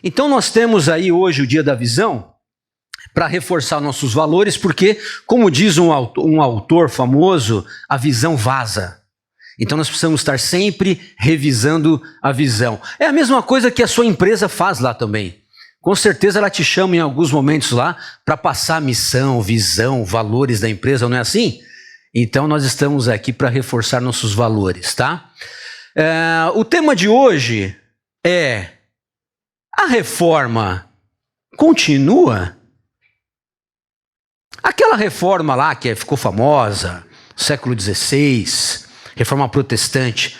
Então nós temos aí hoje o Dia da Visão para reforçar nossos valores, porque, como diz um autor famoso, a visão vaza. Então nós precisamos estar sempre revisando a visão. É a mesma coisa que a sua empresa faz lá também. Com certeza ela te chama em alguns momentos lá para passar a missão, visão, valores da empresa, não é assim? Então nós estamos aqui para reforçar nossos valores, tá? O tema de hoje é: a reforma continua? Aquela reforma lá que ficou famosa, século XVI, reforma protestante,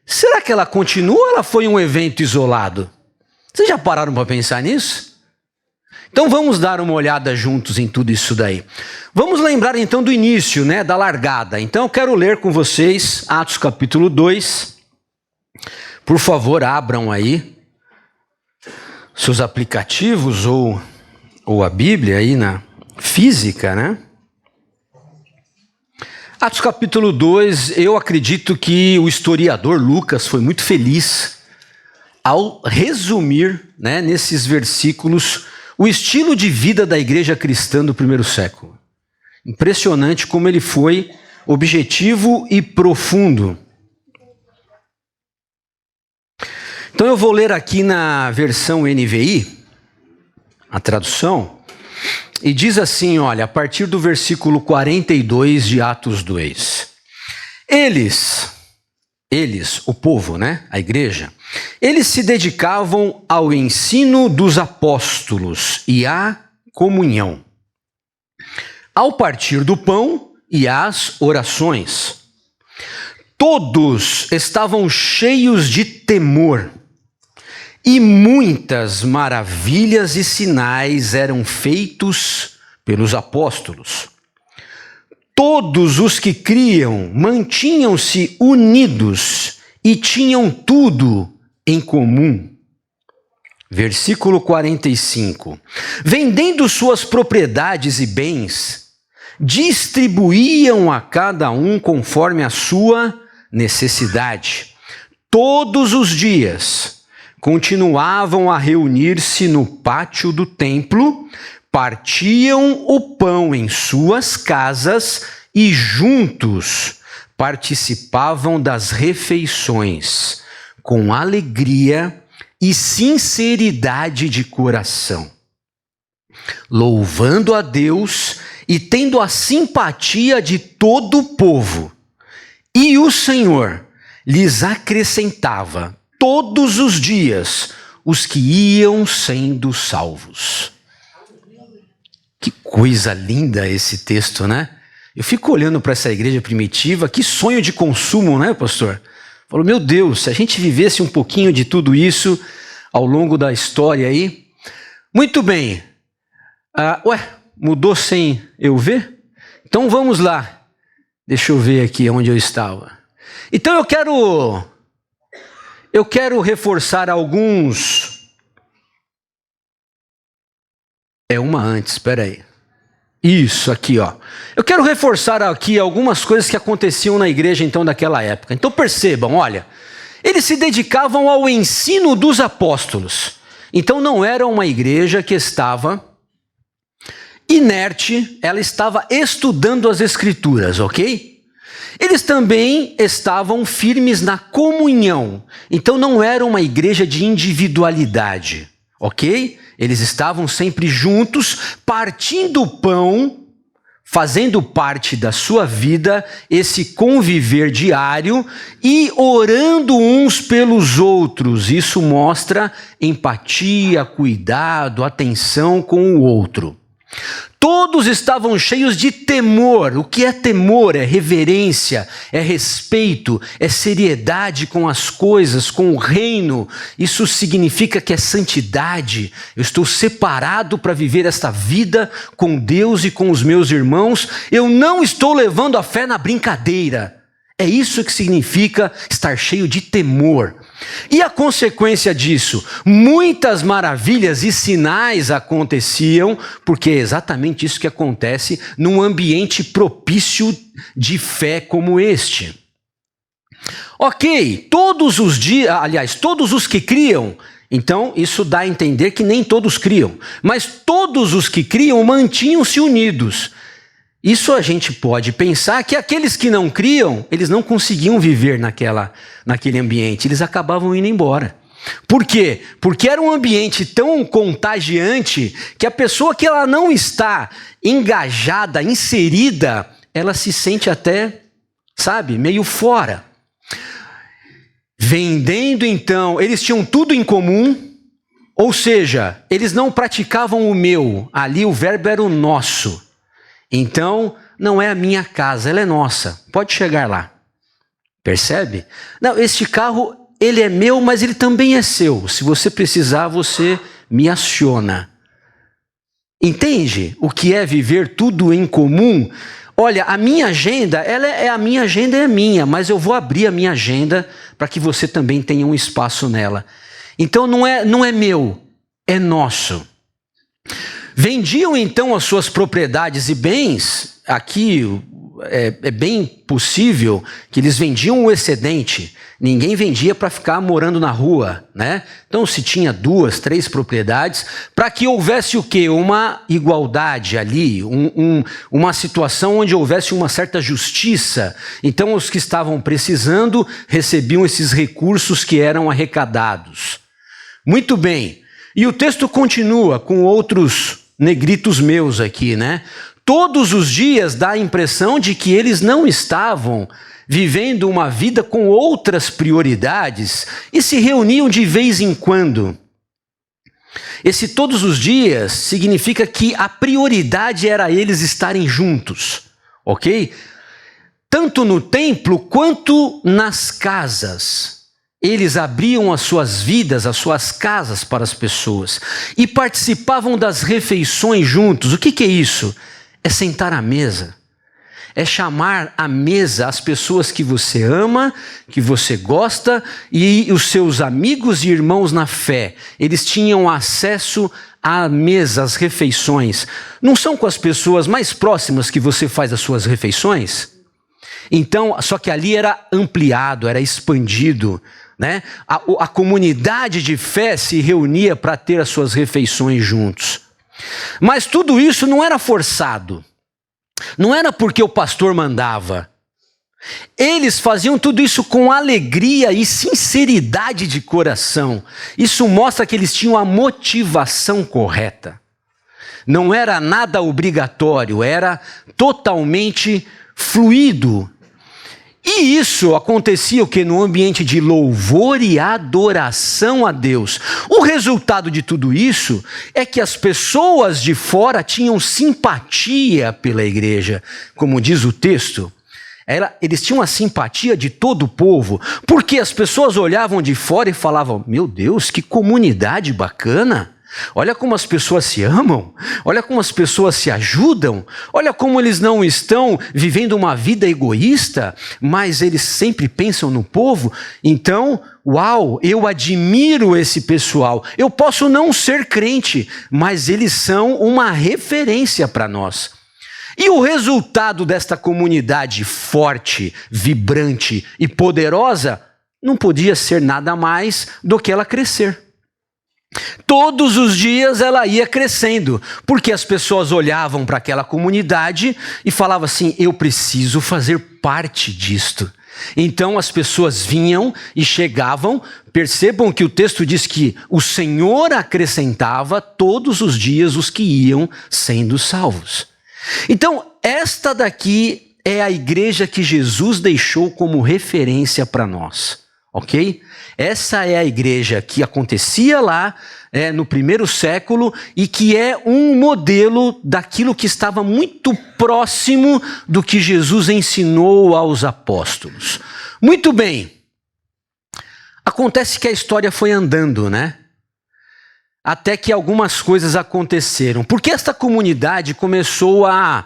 será que ela continua ou ela foi um evento isolado? Vocês já pararam para pensar nisso? Então vamos dar uma olhada juntos em tudo isso daí. Vamos lembrar então do início, né, da largada. Então eu quero ler com vocês Atos capítulo 2. Por favor, abram aí seus aplicativos ou a Bíblia aí na física, né? Atos capítulo 2, eu acredito que o historiador Lucas foi muito feliz ao resumir, né, nesses versículos, o estilo de vida da igreja cristã do primeiro século. Impressionante como ele foi objetivo e profundo. Então eu vou ler aqui na versão NVI, a tradução, e diz assim, olha, a partir do versículo 42 de Atos 2. Eles, o povo, né, a igreja, eles se dedicavam ao ensino dos apóstolos e à comunhão, ao partir do pão e às orações. Todos estavam cheios de temor, e muitas maravilhas e sinais eram feitos pelos apóstolos. Todos os que criam mantinham-se unidos e tinham tudo em comum. Versículo 45. Vendendo suas propriedades e bens, distribuíam a cada um conforme a sua necessidade. Todos os dias continuavam a reunir-se no pátio do templo, partiam o pão em suas casas e juntos participavam das refeições, com alegria e sinceridade de coração, louvando a Deus e tendo a simpatia de todo o povo. E o Senhor lhes acrescentava todos os dias os que iam sendo salvos. Que coisa linda esse texto, né? Eu fico olhando para essa igreja primitiva, que sonho de consumo, né, pastor? Falo, meu Deus, se a gente vivesse um pouquinho de tudo isso ao longo da história aí. Muito bem. Mudou sem eu ver? Então vamos lá. Deixa eu ver aqui onde eu estava. Então eu quero reforçar alguns... uma antes, espera aí. Isso, aqui, ó. Eu quero reforçar aqui algumas coisas que aconteciam na igreja, então, daquela época. Então, percebam, olha, eles se dedicavam ao ensino dos apóstolos. Então, não era uma igreja que estava inerte, ela estava estudando as escrituras, ok? Eles também estavam firmes na comunhão. Então, não era uma igreja de individualidade, ok? Eles estavam sempre juntos, partindo o pão, fazendo parte da sua vida, esse conviver diário e orando uns pelos outros. Isso mostra empatia, cuidado, atenção com o outro. Todos estavam cheios de temor. O que é temor? É reverência, é respeito, é seriedade com as coisas, com o reino. Isso significa que é santidade. Eu estou separado para viver esta vida com Deus e com os meus irmãos. Eu não estou levando a fé na brincadeira. É isso que significa estar cheio de temor. E a consequência disso? Muitas maravilhas e sinais aconteciam, porque é exatamente isso que acontece num ambiente propício de fé como este. Ok, todos os que criam, Então, isso dá a entender que nem todos criam, mas todos os que criam mantinham-se unidos. Isso a gente pode pensar que aqueles que não criam, eles não conseguiam viver naquele ambiente, eles acabavam indo embora. Por quê? Porque era um ambiente tão contagiante que a pessoa que ela não está engajada, inserida, ela se sente até, sabe, meio fora. Vendendo então, eles tinham tudo em comum, ou seja, eles não praticavam o meu, ali o verbo era o nosso. Então, não é a minha casa, ela é nossa, pode chegar lá. Percebe? Não, este carro, ele é meu, mas ele também é seu. Se você precisar, você me aciona. Entende o que é viver tudo em comum? Olha, a minha agenda, a minha agenda é minha, mas eu vou abrir a minha agenda para que você também tenha um espaço nela. Então não é meu, é nosso. Vendiam então as suas propriedades e bens, aqui é bem possível que eles vendiam o excedente. Ninguém vendia para ficar morando na rua, né? Então se tinha 2, 3 propriedades, para que houvesse o quê? Uma igualdade ali, uma situação onde houvesse uma certa justiça. Então os que estavam precisando recebiam esses recursos que eram arrecadados. Muito bem, e o texto continua com outros negritos meus aqui, né? Todos os dias dá a impressão de que eles não estavam vivendo uma vida com outras prioridades e se reuniam de vez em quando. Esse todos os dias significa que a prioridade era eles estarem juntos, ok? Tanto no templo quanto nas casas. Eles abriam as suas vidas, as suas casas para as pessoas e participavam das refeições juntos. O que é isso? É sentar à mesa. É chamar à mesa as pessoas que você ama, que você gosta e os seus amigos e irmãos na fé. Eles tinham acesso à mesa, às refeições. Não são com as pessoas mais próximas que você faz as suas refeições? Então, só que ali era ampliado, era expandido, né? A comunidade de fé se reunia para ter as suas refeições juntos. Mas tudo isso não era forçado. Não era porque o pastor mandava. Eles faziam tudo isso com alegria e sinceridade de coração. Isso mostra que eles tinham a motivação correta. Não era nada obrigatório, era totalmente fluido. E isso acontecia o que? No ambiente de louvor e adoração a Deus. O resultado de tudo isso é que as pessoas de fora tinham simpatia pela igreja. Como diz o texto, eles tinham a simpatia de todo o povo, porque as pessoas olhavam de fora e falavam: meu Deus, que comunidade bacana! Olha como as pessoas se amam, olha como as pessoas se ajudam, olha como eles não estão vivendo uma vida egoísta, mas eles sempre pensam no povo. Então, uau, eu admiro esse pessoal. Eu posso não ser crente, mas eles são uma referência para nós. E o resultado desta comunidade forte, vibrante e poderosa não podia ser nada mais do que ela crescer. Todos os dias ela ia crescendo, porque as pessoas olhavam para aquela comunidade e falavam assim: eu preciso fazer parte disto. Então as pessoas vinham e chegavam. Percebam que o texto diz que o Senhor acrescentava todos os dias os que iam sendo salvos. Então esta daqui é a igreja que Jesus deixou como referência para nós. Ok? Essa é a igreja que acontecia lá no primeiro século e que é um modelo daquilo que estava muito próximo do que Jesus ensinou aos apóstolos. Muito bem. Acontece que a história foi andando, né? Até que algumas coisas aconteceram. Porque esta comunidade começou a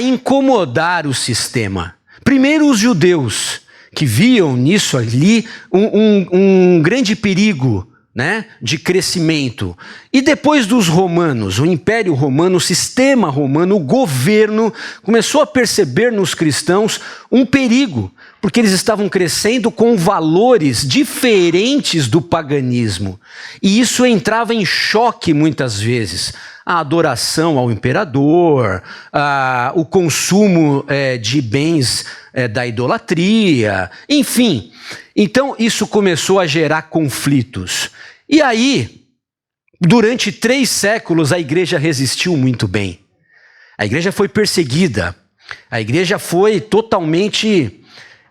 incomodar o sistema. Primeiro os judeus, que viam nisso ali um grande perigo né, de crescimento. E depois dos romanos, o Império Romano, o sistema romano, o governo começou a perceber nos cristãos um perigo, porque eles estavam crescendo com valores diferentes do paganismo. E isso entrava em choque muitas vezes. A adoração ao imperador, o consumo de bens da idolatria, enfim. Então isso começou a gerar conflitos. E aí, durante 3 séculos, a igreja resistiu muito bem. A igreja foi perseguida. A igreja foi totalmente...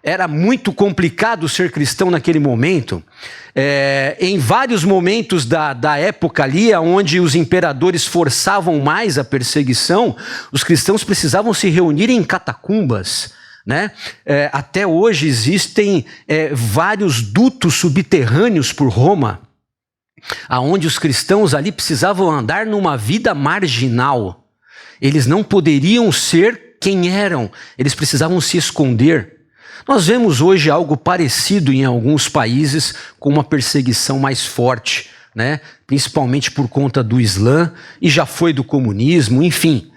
Era muito complicado ser cristão naquele momento. Em vários momentos da época ali, onde os imperadores forçavam mais a perseguição, os cristãos precisavam se reunir em catacumbas, né? Até hoje existem vários dutos subterrâneos por Roma, aonde os cristãos ali precisavam andar numa vida marginal. Eles não poderiam ser quem eram, eles precisavam se esconder. Nós vemos hoje algo parecido em alguns países, com uma perseguição mais forte, né? Principalmente por conta do Islã, e já foi do comunismo, enfim.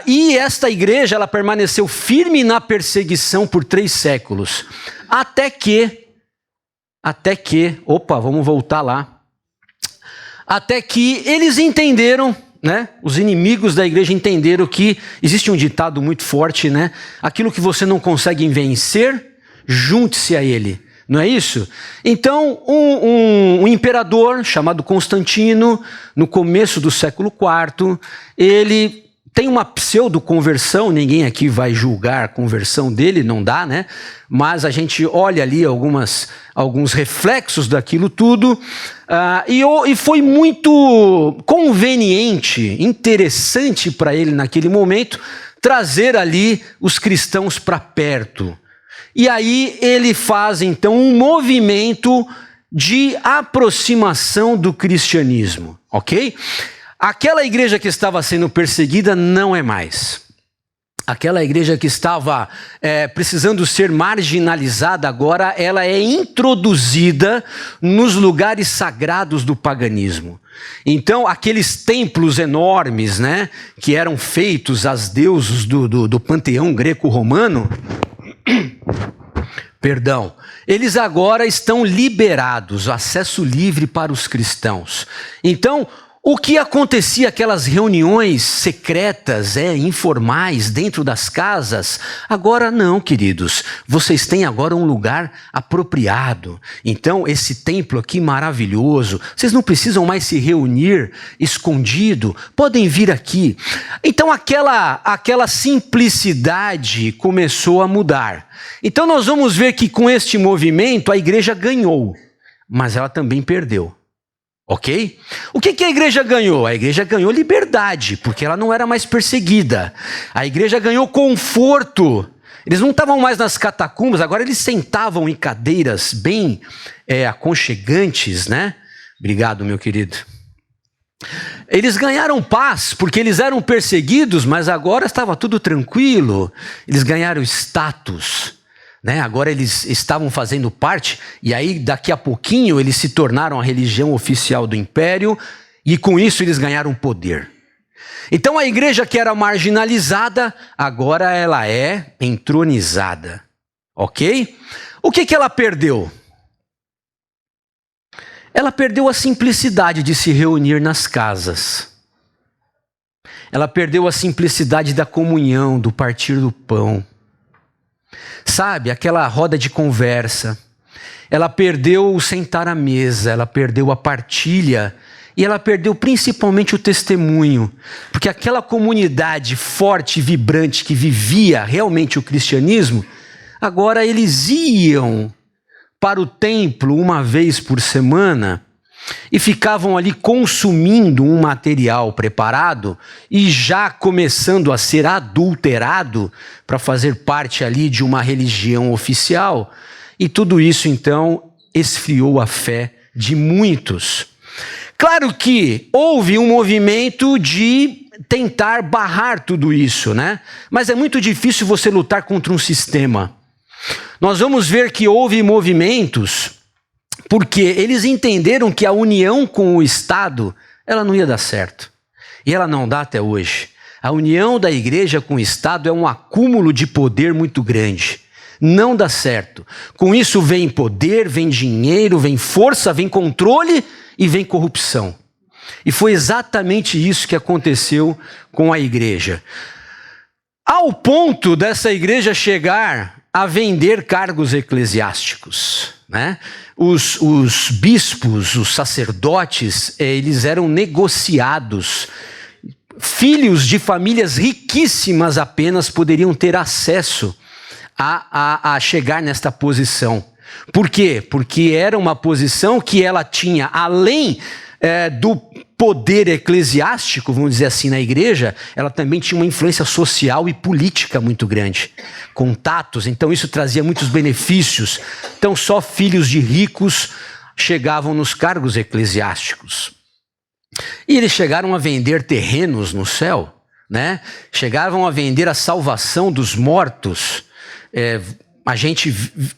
E esta igreja, ela permaneceu firme na perseguição por 3 séculos, até que, vamos voltar lá, até que eles entenderam, né? Os inimigos da igreja entenderam que existe um ditado muito forte, né? Aquilo que você não consegue vencer, junte-se a ele. Não é isso? Então, um imperador chamado Constantino, no começo do século IV, ele tem uma pseudo-conversão, ninguém aqui vai julgar a conversão dele, não dá, né? Mas a gente olha ali alguns reflexos daquilo tudo, e foi muito conveniente, interessante para ele naquele momento, trazer ali os cristãos para perto. E aí ele faz então um movimento de aproximação do cristianismo, ok? Aquela igreja que estava sendo perseguida não é mais. Aquela igreja que estava precisando ser marginalizada agora, ela é introduzida nos lugares sagrados do paganismo. Então, aqueles templos enormes, né, que eram feitos às deusas do panteão greco-romano, perdão, eles agora estão liberados, acesso livre para os cristãos. Então, o que acontecia aquelas reuniões secretas, informais, dentro das casas, agora não, queridos. Vocês têm agora um lugar apropriado. Então, esse templo aqui maravilhoso, vocês não precisam mais se reunir escondido, podem vir aqui. Então, aquela simplicidade começou a mudar. Então, nós vamos ver que com este movimento a igreja ganhou, mas ela também perdeu. Ok? O que a igreja ganhou? A igreja ganhou liberdade, porque ela não era mais perseguida. A igreja ganhou conforto. Eles não estavam mais nas catacumbas, agora eles sentavam em cadeiras bem aconchegantes, né? Obrigado, meu querido. Eles ganharam paz, porque eles eram perseguidos, mas agora estava tudo tranquilo. Eles ganharam status, né? Agora eles estavam fazendo parte, e aí daqui a pouquinho eles se tornaram a religião oficial do império, e com isso eles ganharam poder. Então a igreja que era marginalizada, agora ela é entronizada, ok? O que ela perdeu? Ela perdeu a simplicidade de se reunir nas casas. Ela perdeu a simplicidade da comunhão, do partir do pão. Sabe, aquela roda de conversa. Ela perdeu o sentar à mesa, ela perdeu a partilha e ela perdeu principalmente o testemunho. Porque aquela comunidade forte e vibrante que vivia realmente o cristianismo, agora eles iam para o templo uma vez por semana e ficavam ali consumindo um material preparado e já começando a ser adulterado para fazer parte ali de uma religião oficial. E tudo isso, então, esfriou a fé de muitos. Claro que houve um movimento de tentar barrar tudo isso, né? Mas é muito difícil você lutar contra um sistema. Nós vamos ver que houve movimentos, Porque eles entenderam que a união com o Estado, ela não ia dar certo. E ela não dá até hoje. A união da igreja com o Estado é um acúmulo de poder muito grande. Não dá certo. Com isso vem poder, vem dinheiro, vem força, vem controle e vem corrupção. E foi exatamente isso que aconteceu com a igreja. Ao ponto dessa igreja chegar a vender cargos eclesiásticos, né? Os bispos, os sacerdotes, eles eram negociados. Filhos de famílias riquíssimas apenas poderiam ter acesso a chegar nesta posição. Por quê? Porque era uma posição que ela tinha, além do poder eclesiástico, vamos dizer assim, na igreja, ela também tinha uma influência social e política muito grande. Contatos, então isso trazia muitos benefícios. Então só filhos de ricos chegavam nos cargos eclesiásticos. E eles chegaram a vender terrenos no céu, né? Chegavam a vender a salvação dos mortos. A gente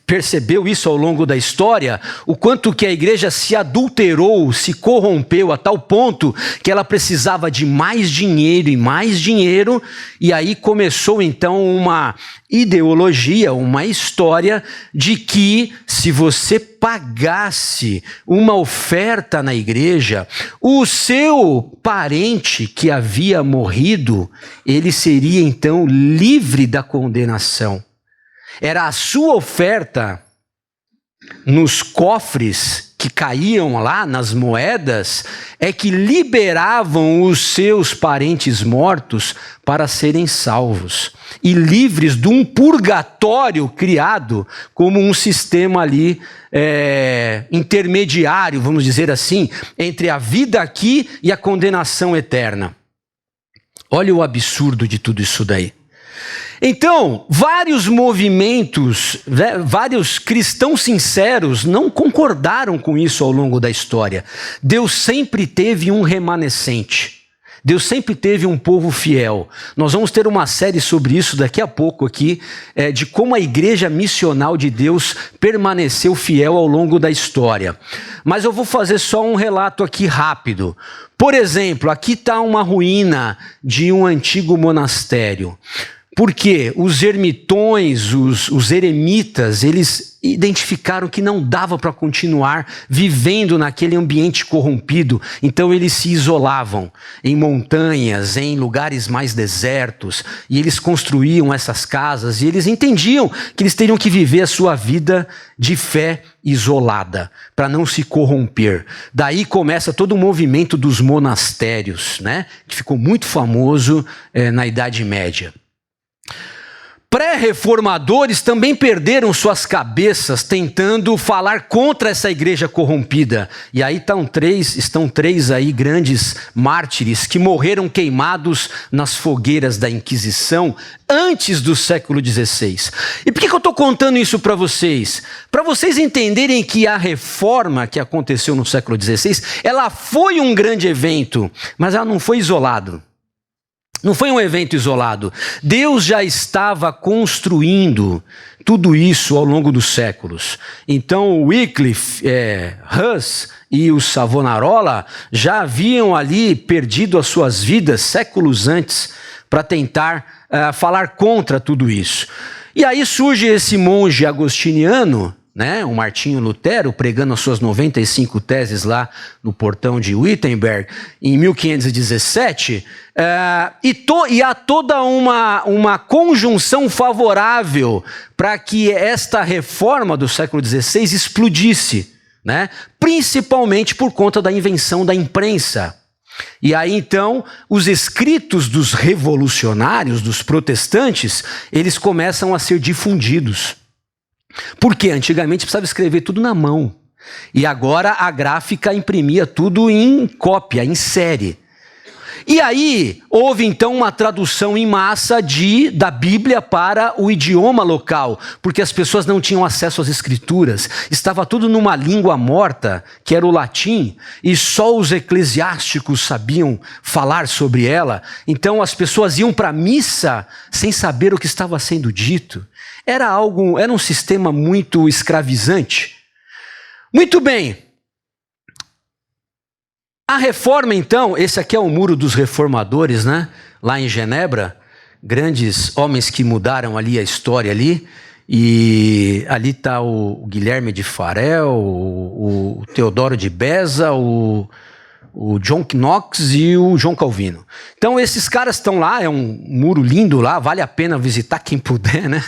percebeu isso ao longo da história, o quanto que a igreja se adulterou, se corrompeu a tal ponto que ela precisava de mais dinheiro, e aí começou então uma ideologia, uma história de que se você pagasse uma oferta na igreja, o seu parente que havia morrido, ele seria então livre da condenação. Era a sua oferta nos cofres que caíam lá, nas moedas, é que liberavam os seus parentes mortos para serem salvos e livres de um purgatório criado como um sistema ali intermediário, vamos dizer assim, entre a vida aqui e a condenação eterna. Olha o absurdo de tudo isso daí. Então, vários movimentos, vários cristãos sinceros não concordaram com isso ao longo da história. Deus sempre teve um remanescente. Deus sempre teve um povo fiel. Nós vamos ter uma série sobre isso daqui a pouco aqui, de como a igreja missional de Deus permaneceu fiel ao longo da história. Mas eu vou fazer só um relato aqui rápido. Por exemplo, aqui está uma ruína de um antigo monastério. Porque os ermitões, os eremitas, eles identificaram que não dava para continuar vivendo naquele ambiente corrompido. Então eles se isolavam em montanhas, em lugares mais desertos. E eles construíam essas casas e eles entendiam que eles teriam que viver a sua vida de fé isolada, para não se corromper. Daí começa todo o movimento dos monastérios, né? Que ficou muito famoso na Idade Média. Pré-reformadores também perderam suas cabeças tentando falar contra essa igreja corrompida. E aí estão três aí grandes mártires que morreram queimados nas fogueiras da Inquisição antes do século XVI. E por que eu estou contando isso para vocês? Para vocês entenderem que a reforma que aconteceu no século XVI, ela foi um grande evento, mas ela não foi isolado. Não foi um evento isolado. Deus já estava construindo tudo isso ao longo dos séculos. Então, o Wycliffe, Hus e o Savonarola já haviam ali perdido as suas vidas séculos antes para tentar falar contra tudo isso. E aí surge esse monge agostiniano, né, o Martinho Lutero, pregando as suas 95 teses lá no portão de Wittenberg, em 1517, e há toda uma conjunção favorável para que esta reforma do século XVI explodisse, né, principalmente por conta da invenção da imprensa. E aí então, os escritos dos revolucionários, dos protestantes, eles começam a ser difundidos. Porque antigamente precisava escrever tudo na mão. E agora a gráfica imprimia tudo em cópia, em série. E aí houve então uma tradução em massa da Bíblia para o idioma local, porque as pessoas não tinham acesso às escrituras. Estava tudo numa língua morta, que era o latim, e só os eclesiásticos sabiam falar sobre ela. Então as pessoas iam para a missa sem saber o que estava sendo dito. Era um sistema muito escravizante. Muito bem. A reforma, então, esse aqui é o muro dos reformadores, né? Lá em Genebra, grandes homens que mudaram ali a história ali. E ali está o Guilherme de Farel, o Teodoro de Beza, o John Knox e o João Calvino. Então esses caras estão lá, é um muro lindo lá, vale a pena visitar quem puder, né?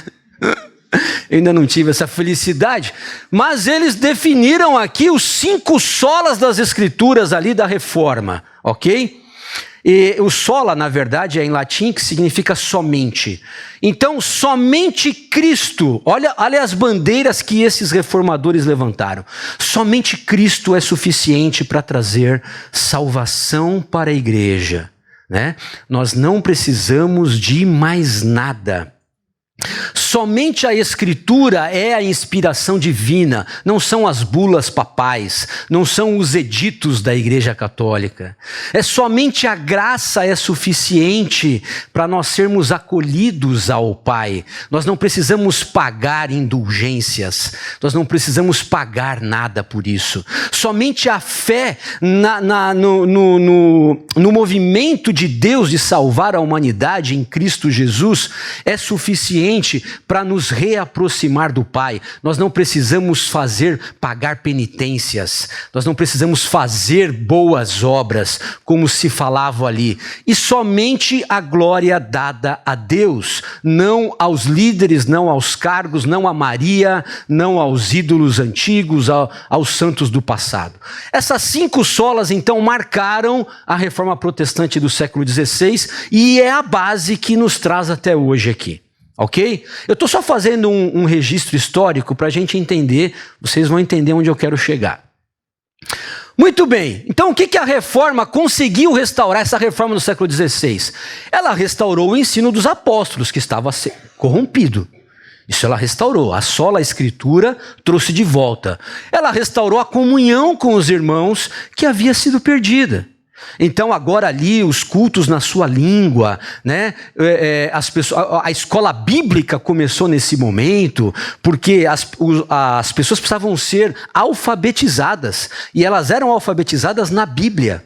Eu ainda não tive essa felicidade, mas eles definiram aqui os 5 solas das escrituras ali da reforma, ok? E o sola, na verdade, é em latim, que significa somente. Então, somente Cristo, olha as bandeiras que esses reformadores levantaram. Somente Cristo é suficiente para trazer salvação para a igreja, né? Nós não precisamos de mais nada. Somente a Escritura é a inspiração divina, não são as bulas papais, não são os editos da Igreja Católica. É somente a graça é suficiente para nós sermos acolhidos ao Pai. Nós não precisamos pagar indulgências, nós não precisamos pagar nada por isso. Somente a fé no movimento de Deus de salvar a humanidade em Cristo Jesus é suficiente para nos reaproximar do Pai. Nós não precisamos pagar penitências, nós não precisamos fazer boas obras, como se falava ali. E somente a glória dada a Deus, não aos líderes, não aos cargos, não a Maria, não aos ídolos antigos, aos santos do passado. Essas 5 solas, então, marcaram a reforma protestante do século XVI e é a base que nos traz até hoje aqui. Ok? Eu estou só fazendo um registro histórico para a gente entender, vocês vão entender onde eu quero chegar. Muito bem, então o que a reforma conseguiu restaurar, essa reforma do século XVI? Ela restaurou o ensino dos apóstolos, que estava corrompido. Isso ela restaurou, a sola Escritura trouxe de volta. Ela restaurou a comunhão com os irmãos que havia sido perdida. Então agora ali os cultos na sua língua, né? A escola bíblica começou nesse momento, porque as pessoas precisavam ser alfabetizadas, e elas eram alfabetizadas na Bíblia.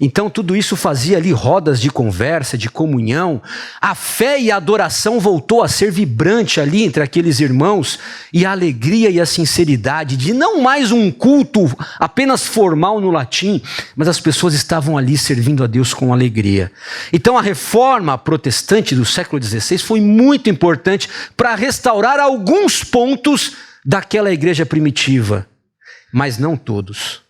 Então tudo isso fazia ali rodas de conversa, de comunhão. A fé e a adoração voltou a ser vibrante ali entre aqueles irmãos, e a alegria e a sinceridade de não mais um culto apenas formal no latim, mas as pessoas estavam ali servindo a Deus com alegria. Então a reforma protestante do século XVI foi muito importante para restaurar alguns pontos daquela igreja primitiva, mas não todos.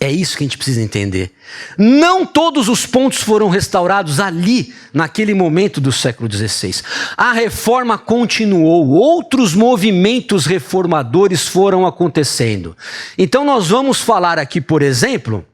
É isso que a gente precisa entender. Não todos os pontos foram restaurados ali, naquele momento do século XVI. A reforma continuou, outros movimentos reformadores foram acontecendo. Então nós vamos falar aqui, por exemplo,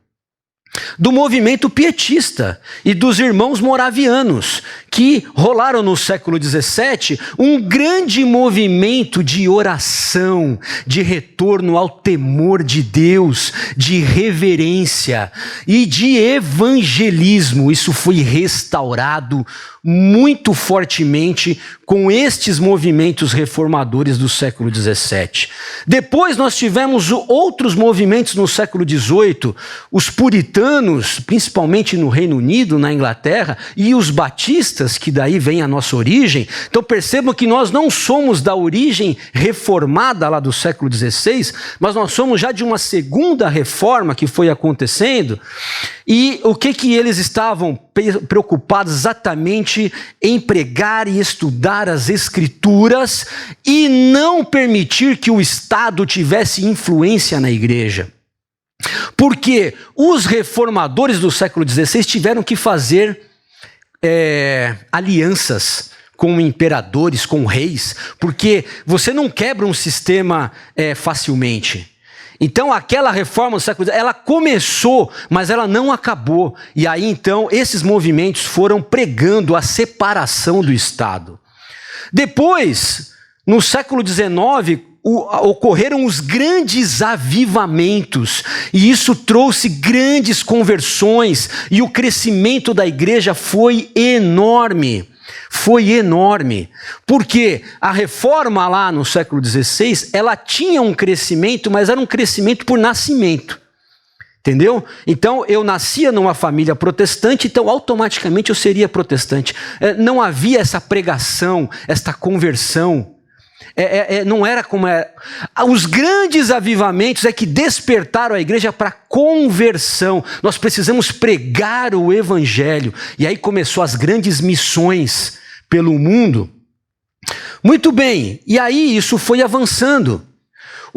do movimento pietista e dos irmãos moravianos, que rolaram no século XVII um grande movimento de oração, de retorno ao temor de Deus, de reverência e de evangelismo. Isso foi restaurado muito fortemente com estes movimentos reformadores do século XVII. Depois nós tivemos outros movimentos no século XVIII, os puritanos, principalmente no Reino Unido, na Inglaterra, e os batistas, que daí vem a nossa origem. Então percebam que nós não somos da origem reformada lá do século XVI, mas nós somos já de uma segunda reforma que foi acontecendo. E o que eles estavam preocupados exatamente em pregar e estudar as Escrituras e não permitir que o Estado tivesse influência na igreja. Porque os reformadores do século XVI tiveram que fazer alianças com imperadores, com reis, porque você não quebra um sistema facilmente. Então aquela reforma do século XIX, ela começou, mas ela não acabou. E aí então esses movimentos foram pregando a separação do Estado. Depois, no século XIX, ocorreram os grandes avivamentos, e isso trouxe grandes conversões, e o crescimento da igreja foi enorme. foi enorme, porque a reforma lá no século XVI, ela tinha um crescimento, mas era um crescimento por nascimento, entendeu? Então eu nascia numa família protestante, então automaticamente eu seria protestante. Não havia essa pregação, esta conversão. Não era como é. Os grandes avivamentos é que despertaram a igreja para conversão. Nós precisamos pregar o evangelho. E aí começou as grandes missões pelo mundo. Muito bem, e aí isso foi avançando.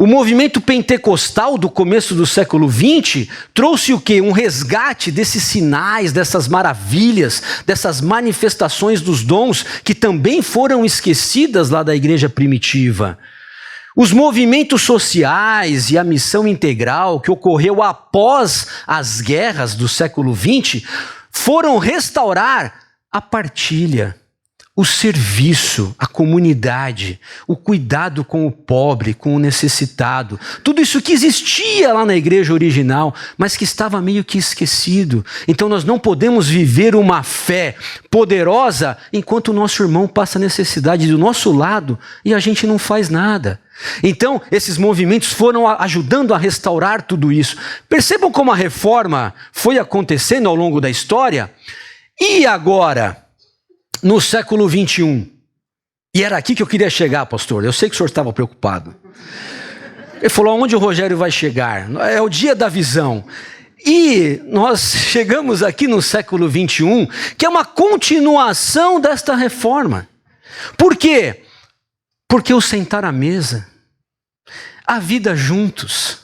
O movimento pentecostal do começo do século XX trouxe o quê? Um resgate desses sinais, dessas maravilhas, dessas manifestações dos dons que também foram esquecidas lá da igreja primitiva. Os movimentos sociais e a missão integral que ocorreu após as guerras do século XX foram restaurar a partilha, o serviço, a comunidade, o cuidado com o pobre, com o necessitado. Tudo isso que existia lá na igreja original, mas que estava meio que esquecido. Então nós não podemos viver uma fé poderosa enquanto o nosso irmão passa necessidade do nosso lado e a gente não faz nada. Então esses movimentos foram ajudando a restaurar tudo isso. Percebam como a reforma foi acontecendo ao longo da história. E agora, no século XXI, e era aqui que eu queria chegar, pastor, eu sei que o senhor estava preocupado. Ele falou, aonde o Rogério vai chegar? É o dia da visão. E nós chegamos aqui no século XXI, que é uma continuação desta reforma. Por quê? Porque o sentar à mesa, a vida juntos,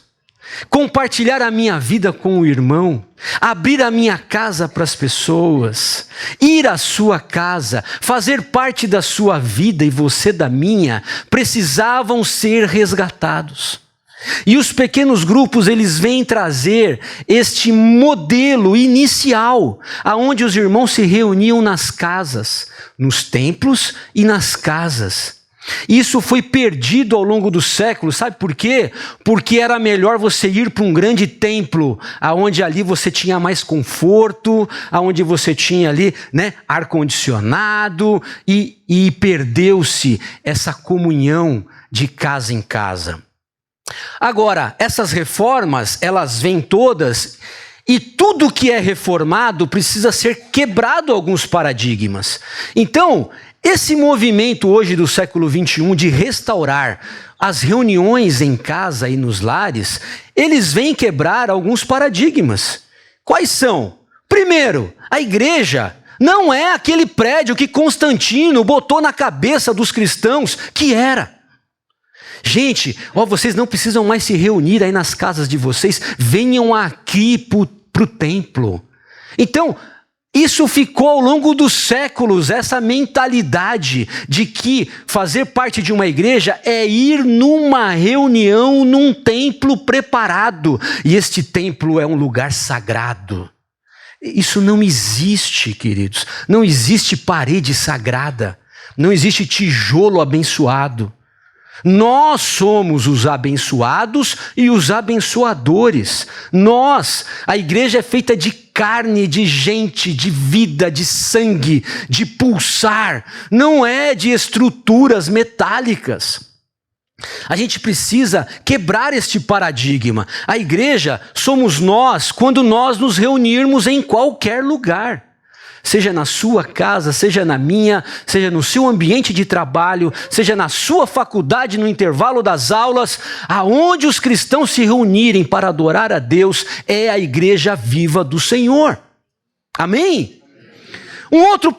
compartilhar a minha vida com o irmão, abrir a minha casa para as pessoas, ir à sua casa, fazer parte da sua vida e você da minha, precisavam ser resgatados. E os pequenos grupos, eles vêm trazer este modelo inicial, aonde os irmãos se reuniam nas casas, nos templos e nas casas. Isso foi perdido ao longo dos séculos, sabe por quê? Porque era melhor você ir para um grande templo, aonde ali você tinha mais conforto, aonde você tinha ali, ar-condicionado, e perdeu-se essa comunhão de casa em casa. Agora, essas reformas, elas vêm todas, e tudo que é reformado precisa ser quebrado alguns paradigmas. Então, esse movimento hoje do século XXI de restaurar as reuniões em casa e nos lares, eles vêm quebrar alguns paradigmas. Quais são? Primeiro, a igreja não é aquele prédio que Constantino botou na cabeça dos cristãos que era. Gente, vocês não precisam mais se reunir aí nas casas de vocês, venham aqui para o templo. Então, isso ficou ao longo dos séculos, essa mentalidade de que fazer parte de uma igreja é ir numa reunião num templo preparado. E este templo é um lugar sagrado. Isso não existe, queridos. Não existe parede sagrada. Não existe tijolo abençoado. Nós somos os abençoados e os abençoadores. Nós, a igreja é feita de carne, de gente, de vida, de sangue, de pulsar. Não é de estruturas metálicas. A gente precisa quebrar este paradigma. A igreja somos nós quando nós nos reunirmos em qualquer lugar. Seja na sua casa, seja na minha, seja no seu ambiente de trabalho, seja na sua faculdade, no intervalo das aulas, aonde os cristãos se reunirem para adorar a Deus, é a igreja viva do Senhor. Amém? Um outro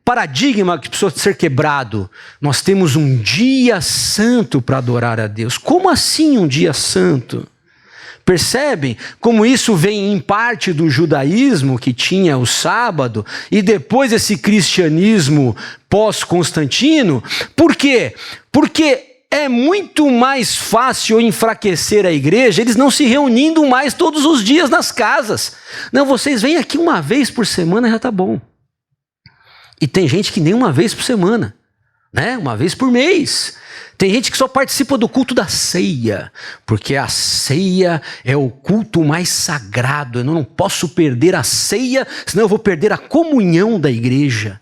paradigma que precisa ser quebrado. Nós temos um dia santo para adorar a Deus. Como assim um dia santo? Percebem como isso vem em parte do judaísmo, que tinha o sábado, e depois esse cristianismo pós-Constantino? Por quê? Porque é muito mais fácil enfraquecer a igreja, eles não se reunindo mais todos os dias nas casas. Não, vocês vêm aqui uma vez por semana, já está bom. E tem gente que nem uma vez por semana, uma vez por mês. Tem gente que só participa do culto da ceia, porque a ceia é o culto mais sagrado. Eu não posso perder a ceia, senão eu vou perder a comunhão da igreja.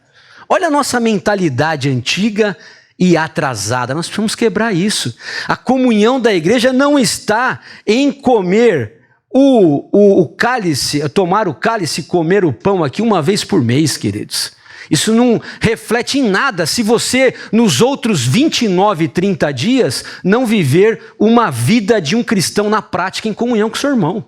Olha a nossa mentalidade antiga e atrasada. Nós precisamos quebrar isso. A comunhão da igreja não está em comer o cálice, tomar o cálice e comer o pão aqui uma vez por mês, queridos. Isso não reflete em nada se você, nos outros 29, 30 dias, não viver uma vida de um cristão na prática em comunhão com seu irmão.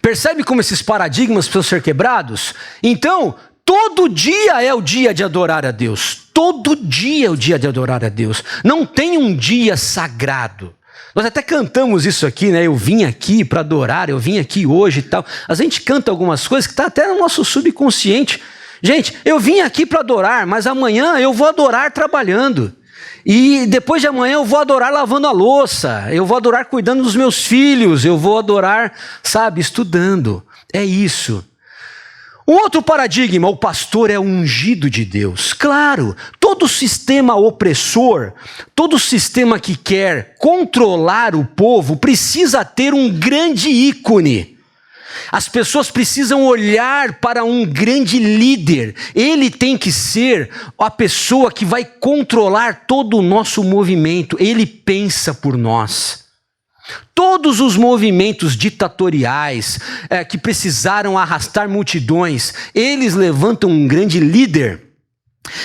Percebe como esses paradigmas precisam ser quebrados? Então, todo dia é o dia de adorar a Deus. Todo dia é o dia de adorar a Deus. Não tem um dia sagrado. Nós até cantamos isso aqui, né? Eu vim aqui para adorar, eu vim aqui hoje e tal. A gente canta algumas coisas que está até no nosso subconsciente. Gente, eu vim aqui para adorar, mas amanhã eu vou adorar trabalhando. E depois de amanhã eu vou adorar lavando a louça, eu vou adorar cuidando dos meus filhos, eu vou adorar, sabe, estudando. É isso. Um outro paradigma, o pastor é o ungido de Deus. Claro, todo sistema opressor, todo sistema que quer controlar o povo precisa ter um grande ícone. As pessoas precisam olhar para um grande líder. Ele tem que ser a pessoa que vai controlar todo o nosso movimento. Ele pensa por nós. Todos os movimentos ditatoriais que precisaram arrastar multidões, eles levantam um grande líder.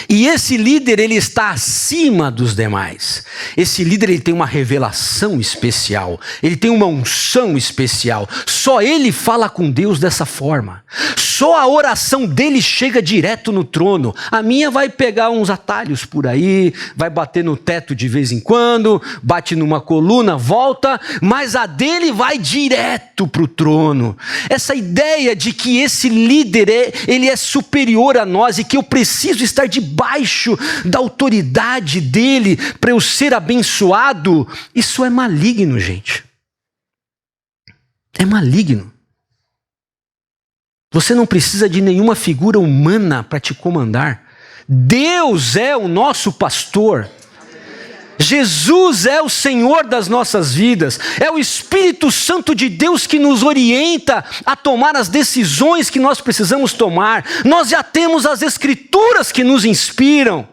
E esse líder, ele está acima dos demais. Esse líder, ele tem uma revelação especial. Ele tem uma unção especial. Só ele fala com Deus dessa forma. Só a oração dele chega direto no trono. A minha vai pegar uns atalhos por aí, vai bater no teto de vez em quando, bate numa coluna, volta, mas a dele vai direto para o trono. Essa ideia de que esse líder, ele é superior a nós e que eu preciso estar debaixo da autoridade dele para eu ser abençoado, isso é maligno, gente. É maligno. Você não precisa de nenhuma figura humana para te comandar. Deus é o nosso pastor. Jesus é o Senhor das nossas vidas. É o Espírito Santo de Deus que nos orienta a tomar as decisões que nós precisamos tomar. Nós já temos as Escrituras que nos inspiram.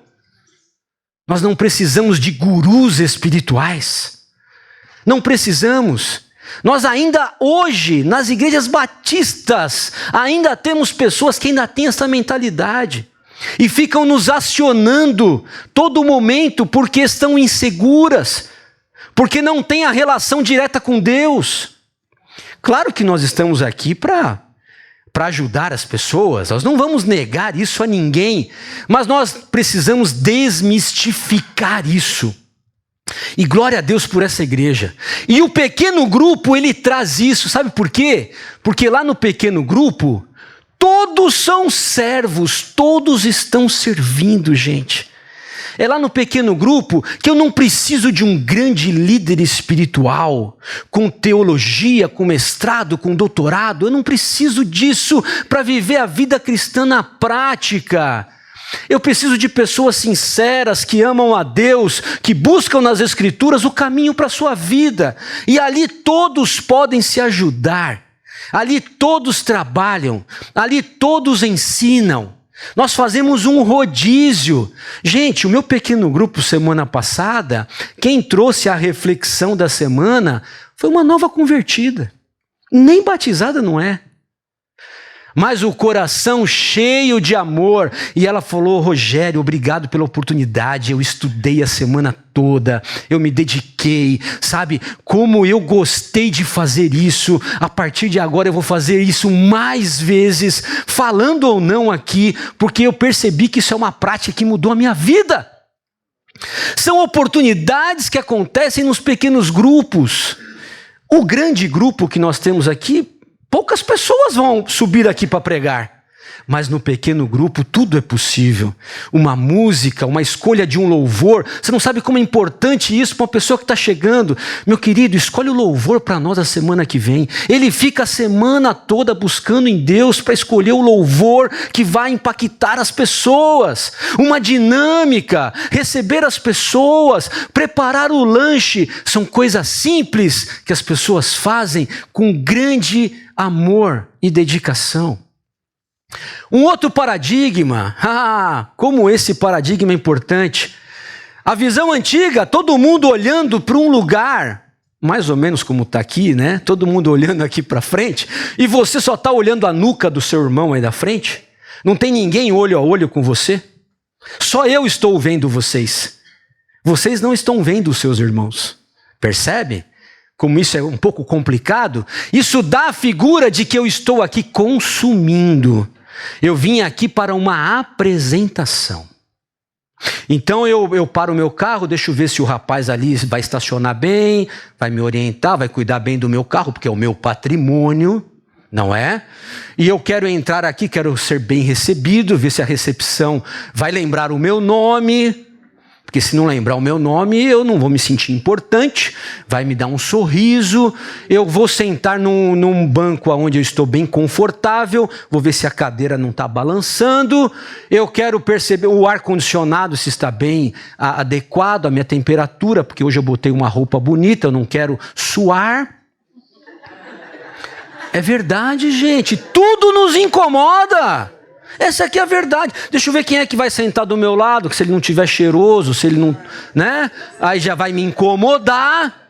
Nós não precisamos de gurus espirituais. Não precisamos. Nós ainda hoje, nas igrejas batistas, ainda temos pessoas que ainda têm essa mentalidade. E ficam nos acionando todo momento porque estão inseguras, porque não têm a relação direta com Deus. Claro que nós estamos aqui para ajudar as pessoas, nós não vamos negar isso a ninguém, mas nós precisamos desmistificar isso. E glória a Deus por essa igreja. E o pequeno grupo, ele traz isso, sabe por quê? Porque lá no pequeno grupo, todos são servos, todos estão servindo, gente. É lá no pequeno grupo que eu não preciso de um grande líder espiritual, com teologia, com mestrado, com doutorado. Eu não preciso disso para viver a vida cristã na prática. Eu preciso de pessoas sinceras, que amam a Deus, que buscam nas Escrituras o caminho para a sua vida. E ali todos podem se ajudar. Ali todos trabalham, ali todos ensinam. Nós fazemos um rodízio. Gente, o meu pequeno grupo semana passada, quem trouxe a reflexão da semana foi uma nova convertida. Nem batizada não é. Mas o coração cheio de amor. E ela falou: Rogério, obrigado pela oportunidade. Eu estudei a semana toda, eu me dediquei, sabe? Como eu gostei de fazer isso. A partir de agora eu vou fazer isso mais vezes, falando ou não aqui, porque eu percebi que isso é uma prática que mudou a minha vida. São oportunidades que acontecem nos pequenos grupos. O grande grupo que nós temos aqui, poucas pessoas vão subir aqui para pregar, mas no pequeno grupo tudo é possível. Uma música, uma escolha de um louvor, você não sabe como é importante isso para uma pessoa que está chegando. Meu querido, escolhe o louvor para nós a semana que vem. Ele fica a semana toda buscando em Deus para escolher o louvor que vai impactar as pessoas. Uma dinâmica, receber as pessoas, preparar o lanche, são coisas simples que as pessoas fazem com grande amor e dedicação. Um outro paradigma, como esse paradigma é importante. A visão antiga, todo mundo olhando para um lugar, mais ou menos como está aqui, né? Todo mundo olhando aqui para frente, e você só está olhando a nuca do seu irmão aí da frente. Não tem ninguém olho a olho com você. Só eu estou vendo vocês. Vocês não estão vendo os seus irmãos. Percebe? Como isso é um pouco complicado. Isso dá a figura de que eu estou aqui consumindo. Eu vim aqui para uma apresentação. Então eu paro o meu carro, deixa eu ver se o rapaz ali vai estacionar bem, vai me orientar, vai cuidar bem do meu carro, porque é o meu patrimônio, não é? E eu quero entrar aqui, quero ser bem recebido, ver se a recepção vai lembrar o meu nome, porque se não lembrar o meu nome, eu não vou me sentir importante, vai me dar um sorriso, eu vou sentar num banco onde eu estou bem confortável, vou ver se a cadeira não está balançando, eu quero perceber o ar-condicionado se está bem adequado à minha temperatura, porque hoje eu botei uma roupa bonita, eu não quero suar. É verdade, gente, tudo nos incomoda. Essa aqui é a verdade. Deixa eu ver quem é que vai sentar do meu lado, que se ele não tiver cheiroso, se ele não, né? Aí já vai me incomodar.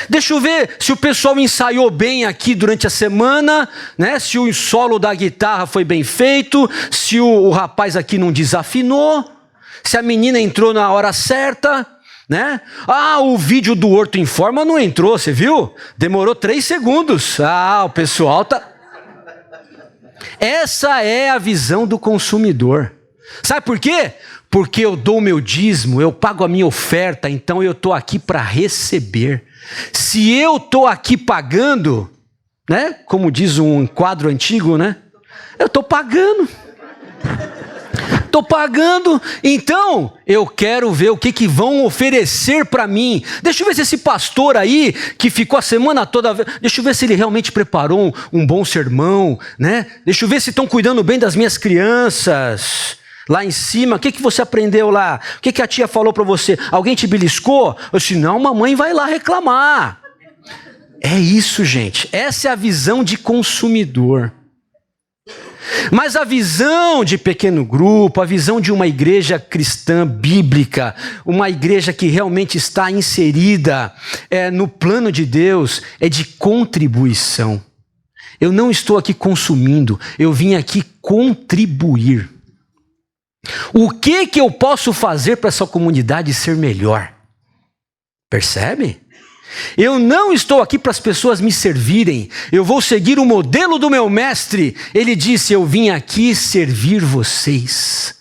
Deixa eu ver se o pessoal ensaiou bem aqui durante a semana, né? Se o solo da guitarra foi bem feito, se o rapaz aqui não desafinou, se a menina entrou na hora certa, né? O vídeo do Horto Informa não entrou, você viu? Demorou 3 segundos. O pessoal tá... Essa é a visão do consumidor. Sabe por quê? Porque eu dou o meu dízimo, eu pago a minha oferta, então eu estou aqui para receber. Se eu estou aqui pagando, né? Como diz um quadro antigo, né? Eu estou pagando. Estou pagando, então eu quero ver o que vão oferecer para mim. Deixa eu ver se esse pastor aí, que ficou a semana toda, deixa eu ver se ele realmente preparou um bom sermão, né? Deixa eu ver se estão cuidando bem das minhas crianças. Lá em cima, o que você aprendeu lá? O que a tia falou para você? Alguém te beliscou? Eu disse, não, mamãe vai lá reclamar. É isso, gente. Essa é a visão de consumidor. Mas a visão de pequeno grupo, a visão de uma igreja cristã bíblica, uma igreja que realmente está inserida no plano de Deus, é de contribuição. Eu não estou aqui consumindo, eu vim aqui contribuir. O que eu posso fazer para essa comunidade ser melhor? Percebe? Eu não estou aqui para as pessoas me servirem, eu vou seguir o modelo do meu mestre. Ele disse, eu vim aqui servir vocês.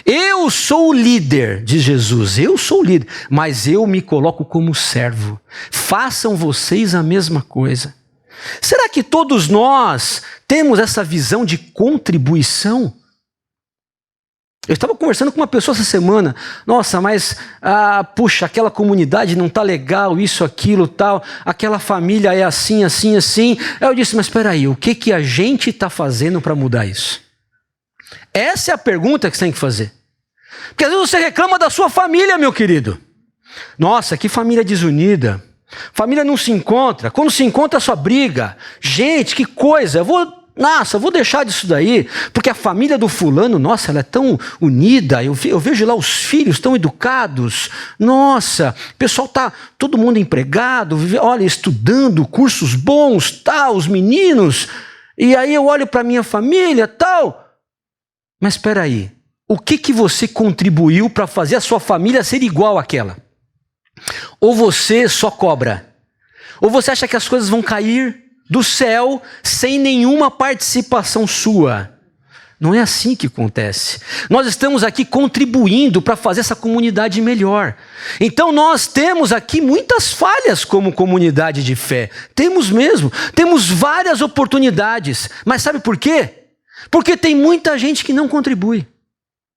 Eu sou o líder, diz Jesus, eu sou o líder, mas eu me coloco como servo. Façam vocês a mesma coisa. Será que todos nós temos essa visão de contribuição? Eu estava conversando com uma pessoa essa semana, nossa, mas, puxa, aquela comunidade não está legal, isso, aquilo, tal, aquela família é assim, assim, assim. Aí eu disse, mas espera aí, o que a gente está fazendo para mudar isso? Essa é a pergunta que você tem que fazer. Porque às vezes você reclama da sua família, meu querido. Nossa, que família desunida. Família não se encontra, quando se encontra só briga. Gente, que coisa, eu vou deixar disso daí, porque a família do fulano, nossa, ela é tão unida, eu vejo lá os filhos tão educados, nossa, o pessoal tá, todo mundo empregado, olha, estudando, cursos bons, tal, os meninos, e aí eu olho para minha família, tal, mas espera aí, o que você contribuiu para fazer a sua família ser igual àquela? Ou você só cobra? Ou você acha que as coisas vão cair do céu sem nenhuma participação sua? Não é assim que acontece. Nós estamos aqui contribuindo para fazer essa comunidade melhor. Então nós temos aqui muitas falhas como comunidade de fé. Temos mesmo. Temos várias oportunidades. Mas sabe por quê? Porque tem muita gente que não contribui,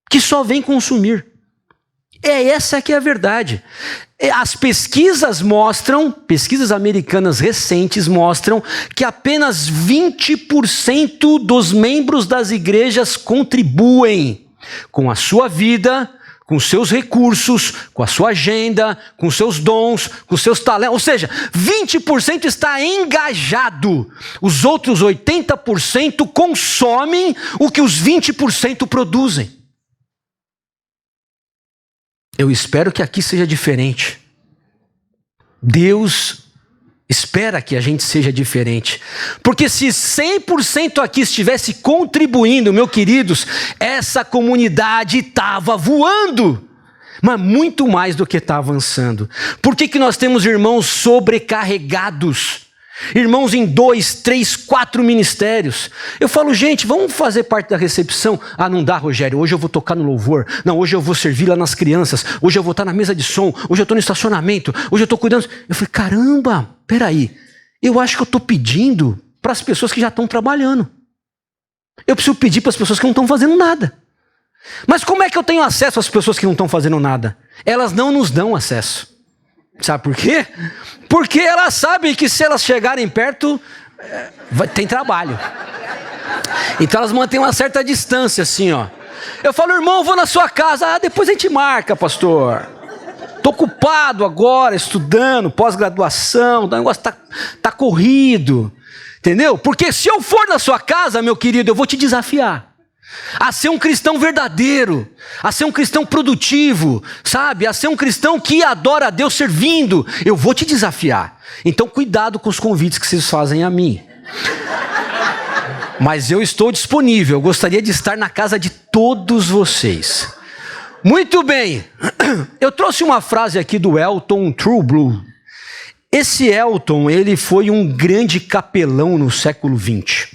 que só vem consumir. Essa que é a verdade. As pesquisas mostram, pesquisas americanas recentes mostram que apenas 20% dos membros das igrejas contribuem com a sua vida, com seus recursos, com a sua agenda, com seus dons, com seus talentos. Ou seja, 20% está engajado. Os outros 80% consomem o que os 20% produzem. Eu espero que aqui seja diferente. Deus espera que a gente seja diferente. Porque se 100% aqui estivesse contribuindo, meus queridos, essa comunidade estava voando. Mas muito mais do que está avançando. Por que nós temos irmãos sobrecarregados? Irmãos em 2, 3, 4 ministérios. Eu falo, gente, vamos fazer parte da recepção. Ah, não dá, Rogério, hoje eu vou tocar no louvor. Não, hoje eu vou servir lá nas crianças. Hoje eu vou estar na mesa de som. Hoje eu estou no estacionamento. Hoje eu estou cuidando. Eu falei, caramba, peraí. Eu acho que eu estou pedindo para as pessoas que já estão trabalhando. Eu preciso pedir para as pessoas que não estão fazendo nada. Mas como é que eu tenho acesso às pessoas que não estão fazendo nada? Elas não nos dão acesso. Sabe por quê? Porque elas sabem que se elas chegarem perto, tem trabalho. Então elas mantêm uma certa distância, assim, ó. Eu falo, irmão, vou na sua casa. Ah, depois a gente marca, pastor. Estou ocupado agora, estudando, pós-graduação, o negócio tá corrido. Entendeu? Porque se eu for na sua casa, meu querido, eu vou te desafiar a ser um cristão verdadeiro, a ser um cristão produtivo, sabe? A ser um cristão que adora a Deus servindo. Eu vou te desafiar. Então cuidado com os convites que vocês fazem a mim. Mas eu estou disponível, eu gostaria de estar na casa de todos vocês. Muito bem, eu trouxe uma frase aqui do Elton Trueblood. Esse Elton, ele foi um grande capelão no século XX.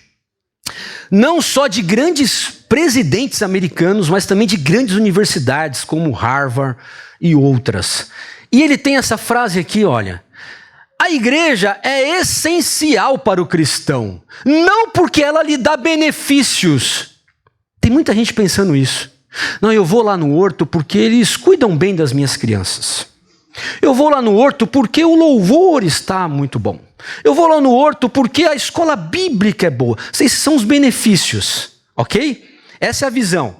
Não só de grandes presidentes americanos, mas também de grandes universidades como Harvard e outras. E ele tem essa frase aqui, olha. A igreja é essencial para o cristão, não porque ela lhe dá benefícios. Tem muita gente pensando isso. Não, eu vou lá no horto porque eles cuidam bem das minhas crianças. Eu vou lá no horto porque o louvor está muito bom. Eu vou lá no horto porque a escola bíblica é boa. Esses são os benefícios, ok? Essa é a visão.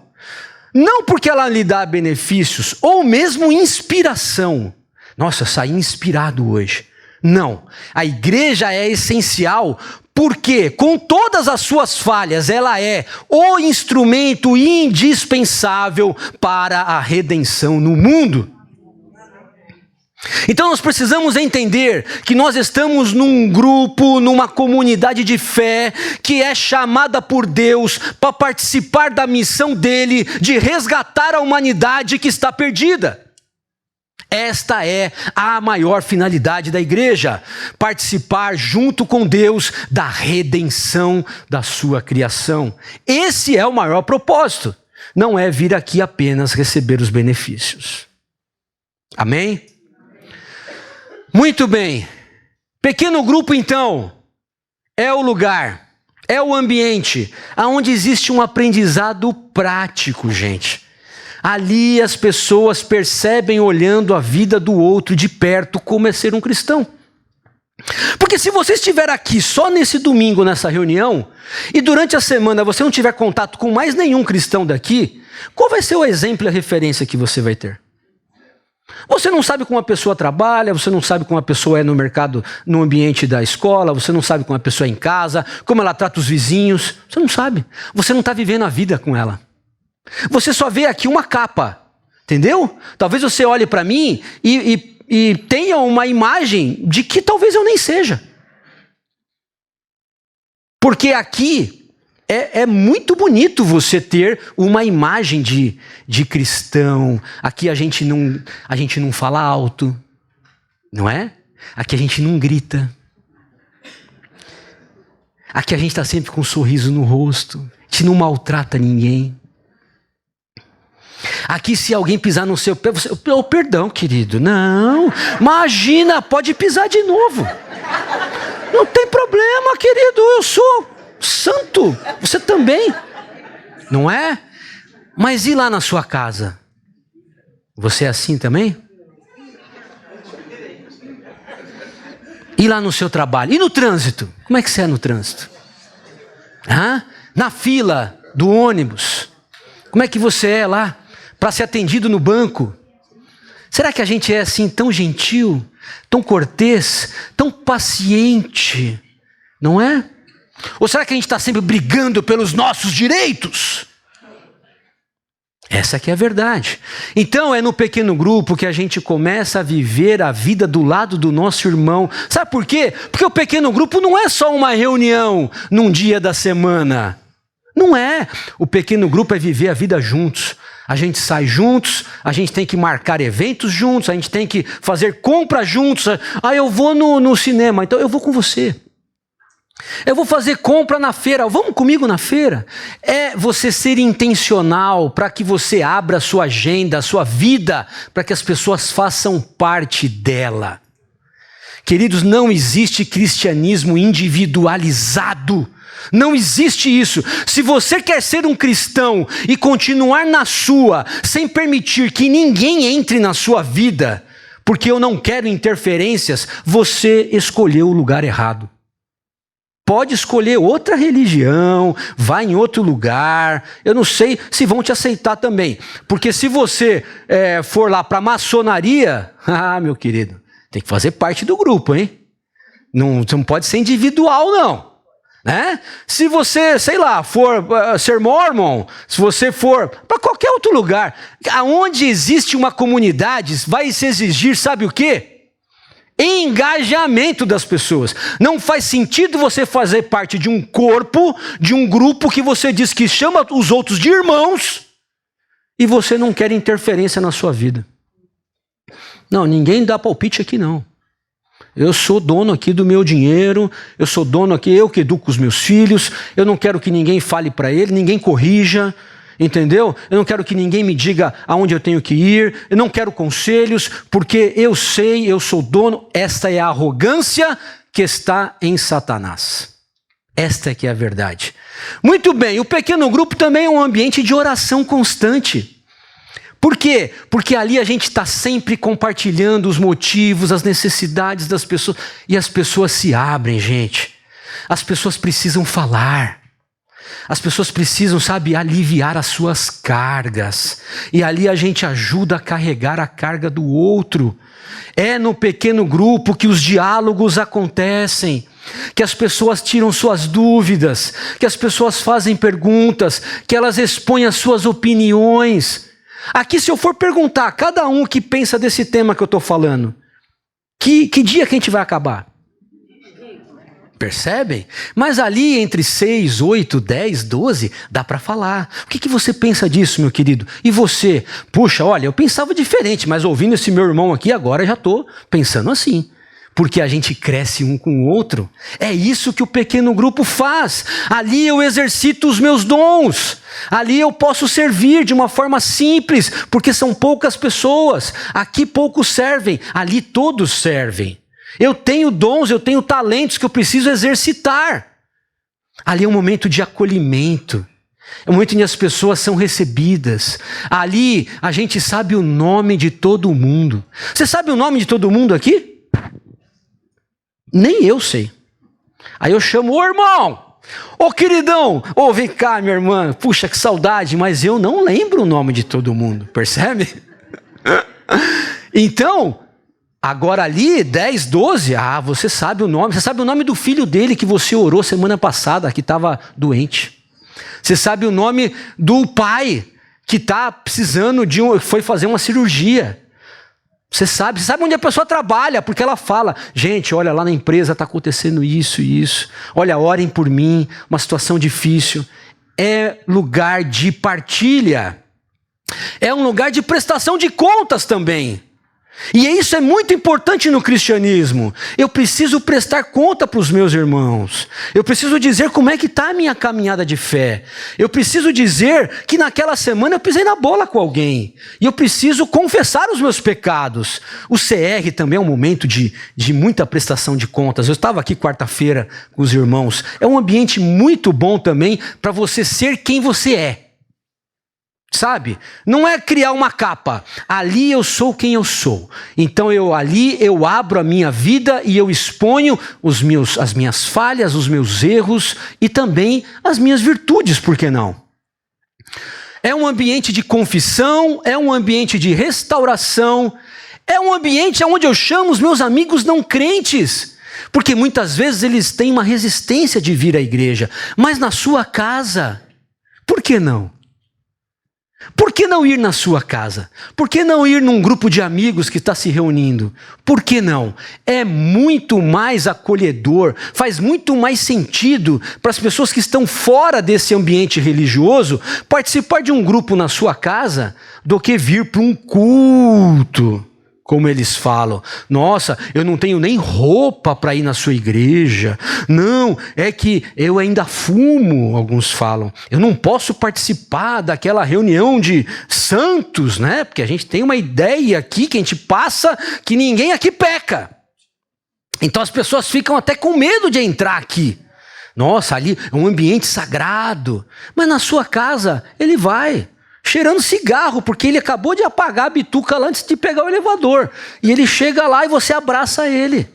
Não porque ela lhe dá benefícios ou mesmo inspiração. Nossa, saí inspirado hoje. Não. A igreja é essencial porque, com todas as suas falhas, ela é o instrumento indispensável para a redenção no mundo. Então nós precisamos entender que nós estamos num grupo, numa comunidade de fé que é chamada por Deus para participar da missão dele de resgatar a humanidade que está perdida. Esta é a maior finalidade da igreja, participar junto com Deus da redenção da sua criação. Esse é o maior propósito, não é vir aqui apenas receber os benefícios. Amém? Muito bem, pequeno grupo então, é o lugar, é o ambiente, onde existe um aprendizado prático, gente. Ali as pessoas percebem olhando a vida do outro de perto como é ser um cristão. Porque se você estiver aqui só nesse domingo, nessa reunião, e durante a semana você não tiver contato com mais nenhum cristão daqui, qual vai ser o exemplo e a referência que você vai ter? Você não sabe como a pessoa trabalha, você não sabe como a pessoa é no mercado, no ambiente da escola, você não sabe como a pessoa é em casa, como ela trata os vizinhos, você não sabe. Você não está vivendo a vida com ela. Você só vê aqui uma capa, entendeu? Talvez você olhe para mim e tenha uma imagem de que talvez eu nem seja. Porque aqui é muito bonito você ter uma imagem de cristão. Aqui a gente não fala alto, não é? Aqui a gente não grita. Aqui a gente está sempre com um sorriso no rosto. A gente não maltrata ninguém. Aqui se alguém pisar no seu pé, você... Oh, perdão, querido. Não, imagina, pode pisar de novo. Não tem problema, querido, eu sou santo, você também, não é? Mas e lá na sua casa? Você é assim também? E lá no seu trabalho? E no trânsito? Como é que você é no trânsito? Na fila do ônibus? Como é que você é lá? para ser atendido no banco? Será que a gente é assim tão gentil, tão cortês, tão paciente? Não é? Ou será que a gente está sempre brigando pelos nossos direitos? Essa que é a verdade. Então é no pequeno grupo que a gente começa a viver a vida do lado do nosso irmão. Sabe por quê? Porque o pequeno grupo não é só uma reunião num dia da semana. Não é. O pequeno grupo é viver a vida juntos. A gente sai juntos, a gente tem que marcar eventos juntos, a gente tem que fazer compras juntos. Ah, eu vou no cinema, então eu vou com você. Eu vou fazer compra na feira, vamos comigo na feira? É você ser intencional para que você abra a sua agenda, a sua vida, para que as pessoas façam parte dela. Queridos, não existe cristianismo individualizado. Não existe isso. Se você quer ser um cristão e continuar na sua, sem permitir que ninguém entre na sua vida, porque eu não quero interferências, você escolheu o lugar errado. Pode escolher outra religião, vai em outro lugar, eu não sei se vão te aceitar também. Porque se você for lá para a maçonaria, meu querido, tem que fazer parte do grupo, hein? Não pode ser individual, não. Né? Se você, sei lá, for ser mormon, se você for para qualquer outro lugar, aonde existe uma comunidade, vai se exigir, sabe o quê? Engajamento das pessoas. Não faz sentido você fazer parte de um corpo, de um grupo que você diz que chama os outros de irmãos e você não quer interferência na sua vida. Não, ninguém dá palpite aqui não. Eu sou dono aqui do meu dinheiro, eu sou dono aqui, eu que educo os meus filhos, eu não quero que ninguém fale para ele, ninguém corrija, entendeu? Eu não quero que ninguém me diga aonde eu tenho que ir, eu não quero conselhos, porque eu sei, eu sou dono. Esta é a arrogância que está em Satanás. Esta é que é a verdade. Muito bem, o pequeno grupo também é um ambiente de oração constante. Por quê? Porque ali a gente está sempre compartilhando os motivos, as necessidades das pessoas. E as pessoas se abrem, gente. As pessoas precisam falar. As pessoas precisam, sabe, aliviar as suas cargas. E ali a gente ajuda a carregar a carga do outro. É no pequeno grupo que os diálogos acontecem. Que as pessoas tiram suas dúvidas. Que as pessoas fazem perguntas. Que elas expõem as suas opiniões. Aqui, se eu for perguntar a cada um que pensa desse tema que eu estou falando, que dia que a gente vai acabar? Percebem? Mas ali entre 6, 8, 10, 12, dá para falar. O que você pensa disso, meu querido? E você? Puxa, olha, eu pensava diferente, mas ouvindo esse meu irmão aqui, agora eu já estou pensando assim. Porque a gente cresce um com o outro. É isso que o pequeno grupo faz. Ali eu exercito os meus dons. Ali eu posso servir de uma forma simples, porque são poucas pessoas. Aqui poucos servem, ali todos servem. Eu tenho dons, eu tenho talentos que eu preciso exercitar. Ali é um momento de acolhimento. É um momento em que as pessoas são recebidas. Ali a gente sabe o nome de todo mundo. Você sabe o nome de todo mundo aqui? Nem eu sei. Aí eu chamo, ô irmão, ô queridão, ô vem cá minha irmã, puxa que saudade, mas eu não lembro o nome de todo mundo, percebe? Então, agora ali, 10, 12, você sabe o nome, você sabe o nome do filho dele que você orou semana passada, que estava doente. Você sabe o nome do pai que está precisando foi fazer uma cirurgia. Você sabe onde a pessoa trabalha, porque ela fala, gente, olha, lá na empresa está acontecendo isso e isso, olha, orem por mim, uma situação difícil. É lugar de partilha, é um lugar de prestação de contas também. E isso é muito importante no cristianismo. Eu preciso prestar conta para os meus irmãos. Eu preciso dizer como é que está a minha caminhada de fé. Eu preciso dizer que naquela semana eu pisei na bola com alguém. E eu preciso confessar os meus pecados. O CR também é um momento de muita prestação de contas. Eu estava aqui quarta-feira com os irmãos. É um ambiente muito bom também para você ser quem você é. Sabe? Não é criar uma capa. Ali eu sou quem eu sou. Então ali eu abro a minha vida e eu exponho as minhas falhas, os meus erros e também as minhas virtudes, por que não? É um ambiente de confissão, é um ambiente de restauração, é um ambiente onde eu chamo os meus amigos não crentes, porque muitas vezes eles têm uma resistência de vir à igreja, mas na sua casa, por que não? Por que não ir na sua casa? Por que não ir num grupo de amigos que está se reunindo? Por que não? É muito mais acolhedor, faz muito mais sentido para as pessoas que estão fora desse ambiente religioso participar de um grupo na sua casa do que vir para um culto. Como eles falam, nossa, eu não tenho nem roupa para ir na sua igreja. Não, é que eu ainda fumo, alguns falam. Eu não posso participar daquela reunião de santos, né? Porque a gente tem uma ideia aqui que a gente passa que ninguém aqui peca. Então as pessoas ficam até com medo de entrar aqui. Nossa, ali é um ambiente sagrado. Mas na sua casa, ele vai cheirando cigarro, porque ele acabou de apagar a bituca lá antes de pegar o elevador. E ele chega lá e você abraça ele.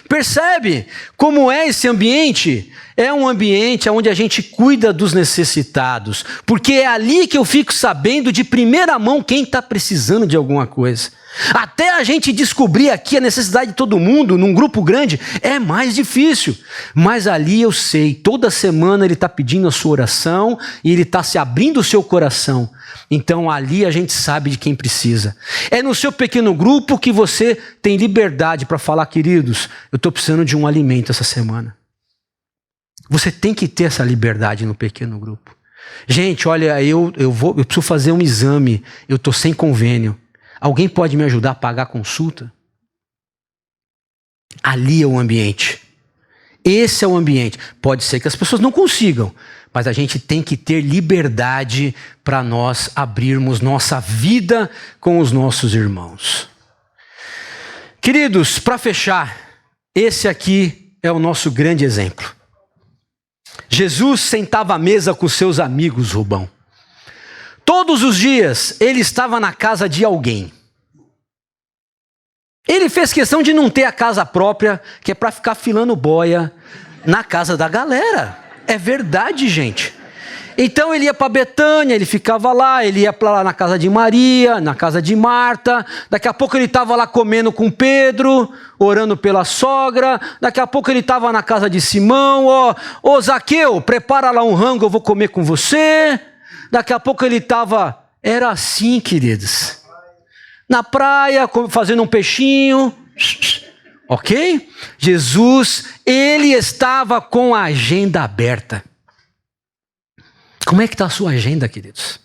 Percebe como é esse ambiente? É um ambiente onde a gente cuida dos necessitados, porque é ali que eu fico sabendo de primeira mão quem está precisando de alguma coisa. Até a gente descobrir aqui a necessidade de todo mundo, num grupo grande, é mais difícil. Mas ali eu sei, toda semana ele está pedindo a sua oração e ele está se abrindo o seu coração. Então ali a gente sabe de quem precisa. É no seu pequeno grupo que você tem liberdade para falar, queridos, eu estou precisando de um alimento essa semana. Você tem que ter essa liberdade no pequeno grupo. Gente, olha, eu preciso fazer um exame, eu estou sem convênio. Alguém pode me ajudar a pagar a consulta? Ali é o ambiente. Esse é o ambiente. Pode ser que as pessoas não consigam, mas a gente tem que ter liberdade para nós abrirmos nossa vida com os nossos irmãos. Queridos, para fechar, esse aqui é o nosso grande exemplo. Jesus sentava à mesa com seus amigos, Rubão. Todos os dias ele estava na casa de alguém. Ele fez questão de não ter a casa própria, que é para ficar filando boia na casa da galera. É verdade, gente. Então ele ia para Betânia, ele ficava lá, ele ia para lá na casa de Maria, na casa de Marta. Daqui a pouco ele estava lá comendo com Pedro, orando pela sogra. Daqui a pouco ele estava na casa de Simão. Ô Zaqueu, prepara lá um rango, eu vou comer com você. Daqui a pouco ele estava... Era assim, queridos. Na praia, fazendo um peixinho. Ok? Jesus, ele estava com a agenda aberta. Como é que está a sua agenda, queridos?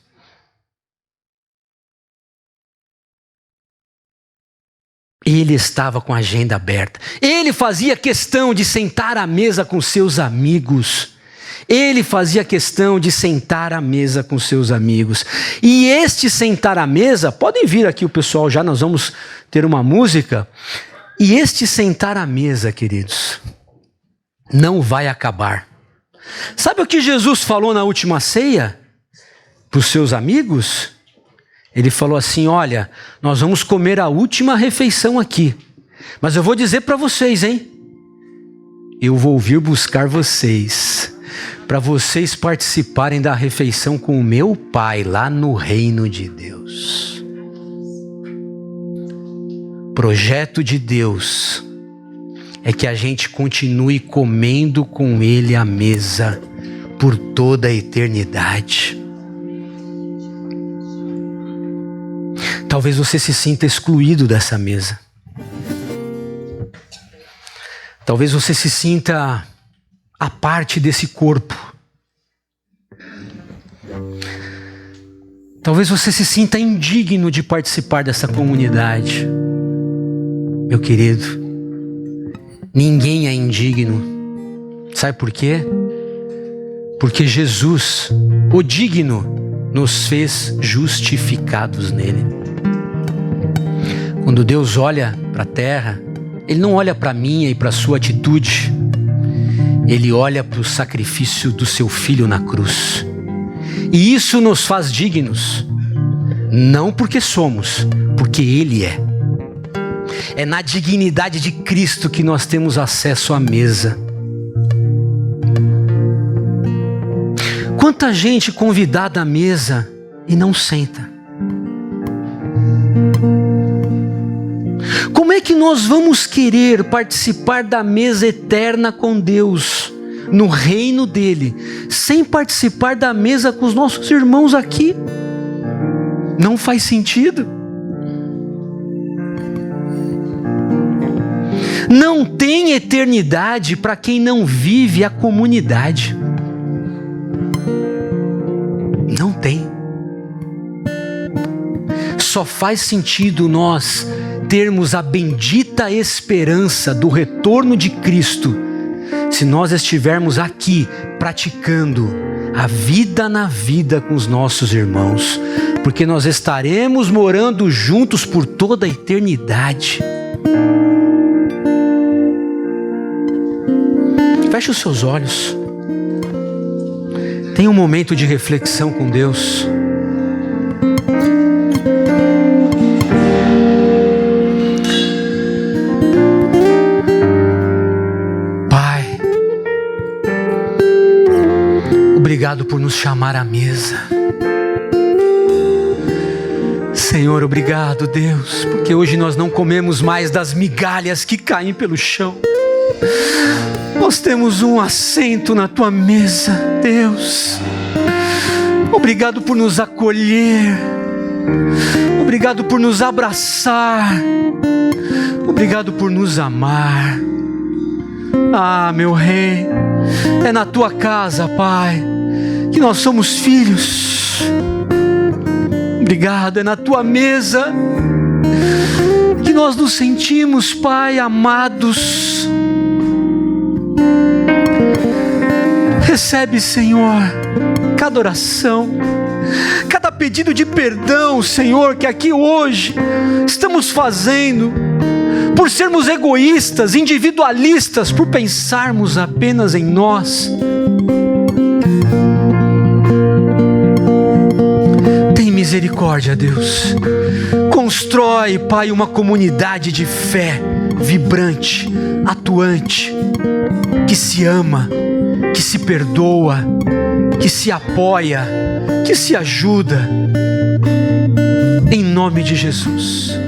Ele estava com a agenda aberta. Ele fazia questão de sentar à mesa com seus amigos. Ele fazia questão de sentar à mesa com seus amigos. E este sentar à mesa, podem vir aqui o pessoal já, nós vamos ter uma música. E este sentar à mesa, queridos, não vai acabar. Sabe o que Jesus falou na última ceia para os seus amigos? Ele falou assim, olha, nós vamos comer a última refeição aqui. Mas eu vou dizer para vocês, hein? Eu vou vir buscar vocês, para vocês participarem da refeição com o meu Pai lá no reino de Deus. Projeto de Deus é que a gente continue comendo com Ele à mesa por toda a eternidade. Talvez você se sinta excluído dessa mesa. Talvez você se sinta a parte desse corpo. Talvez você se sinta indigno de participar dessa comunidade. Meu querido, ninguém é indigno. Sabe por quê? Porque Jesus, o digno, nos fez justificados nele. Quando Deus olha para a terra, Ele não olha para a minha e para a sua atitude. Ele olha para o sacrifício do seu Filho na cruz. E isso nos faz dignos. Não porque somos, porque Ele é. É na dignidade de Cristo que nós temos acesso à mesa. Quanta gente convidada à mesa e não senta? Como é que nós vamos querer participar da mesa eterna com Deus, no reino dele, sem participar da mesa com os nossos irmãos aqui? Não faz sentido. Não tem eternidade para quem não vive a comunidade. Não tem. Só faz sentido nós termos a bendita esperança do retorno de Cristo se nós estivermos aqui praticando a vida na vida com os nossos irmãos, porque nós estaremos morando juntos por toda a eternidade. Feche os seus olhos. Tenha um momento de reflexão com Deus. Pai, obrigado por nos chamar à mesa. Senhor, obrigado, Deus, porque hoje nós não comemos mais das migalhas que caem pelo chão. Nós temos um assento na tua mesa, Deus. Obrigado por nos acolher. Obrigado por nos abraçar. Obrigado por nos amar. Ah, meu Rei, é na tua casa, Pai, que nós somos filhos. Obrigado, é na tua mesa que nós nos sentimos, Pai, amados. Recebe, Senhor, cada oração, cada pedido de perdão, Senhor, que aqui hoje estamos fazendo, por sermos egoístas, individualistas, por pensarmos apenas em nós. Tem misericórdia, Deus. Constrói, Pai, uma comunidade de fé vibrante, atuante, que se ama, que se perdoa, que se apoia, que se ajuda. Em nome de Jesus.